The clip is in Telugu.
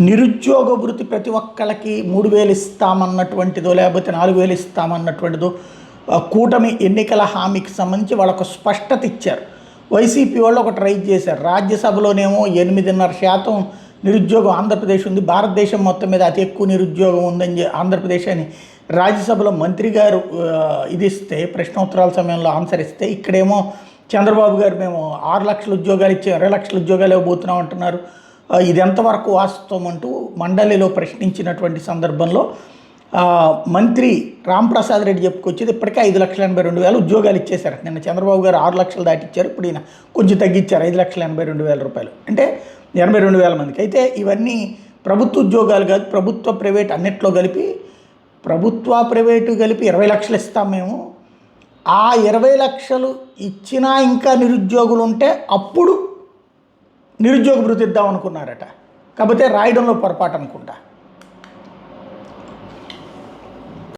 నిరుద్యోగ భృతి ప్రతి ఒక్కళ్ళకి 3,000 ఇస్తామన్నటువంటిదో లేకపోతే 4,000 ఇస్తామన్నటువంటిదో కూటమి ఎన్నికల హామీకి సంబంధించి వాళ్ళకు స్పష్టత ఇచ్చారు. వైసీపీ వాళ్ళు ఒకటి రైజ్ చేశారు. రాజ్యసభలోనేమో 8.5% నిరుద్యోగం ఆంధ్రప్రదేశ్ ఉంది, భారతదేశం మొత్తం మీద అతి ఎక్కువ నిరుద్యోగం ఉందని ఆంధ్రప్రదేశ్ అని రాజ్యసభలో మంత్రి గారు ఇది ఇస్తే, ప్రశ్నోత్తరాల సమయంలో ఆన్సర్ ఇస్తే, ఇక్కడేమో చంద్రబాబు గారు మేము 6 లక్షల ఉద్యోగాలు ఇచ్చే 20 లక్షల ఉద్యోగాలు ఇవ్వబోతున్నాం అంటున్నారు. ఇది ఎంతవరకు వాస్తవం అంటూ మండలిలో ప్రశ్నించినటువంటి సందర్భంలో మంత్రి రాంప్రసాద్ రెడ్డి చెప్పుకొచ్చేది ఇప్పటికే 5,82,000 ఉద్యోగాలు ఇచ్చేశారు. నిన్న చంద్రబాబు గారు 6 లక్షలు దాటిచ్చారు, ఇప్పుడు ఈయన కొంచెం తగ్గించారు 5,82,000 రూపాయలు, అంటే 82,000 మందికి. అయితే ఇవన్నీ ప్రభుత్వ ఉద్యోగాలు కాదు, ప్రభుత్వ ప్రైవేట్ అన్నిట్లో కలిపి, ప్రభుత్వ ప్రైవేటు కలిపి 20 లక్షలు ఇస్తాం మేము. ఆ 20 లక్షలు ఇచ్చినా ఇంకా నిరుద్యోగులు ఉంటే అప్పుడు నిరుద్యోగ భృతి ఇద్దాం అనుకున్నారట. కాకపోతే రాయడంలో పొరపాటు అనుకుంటా.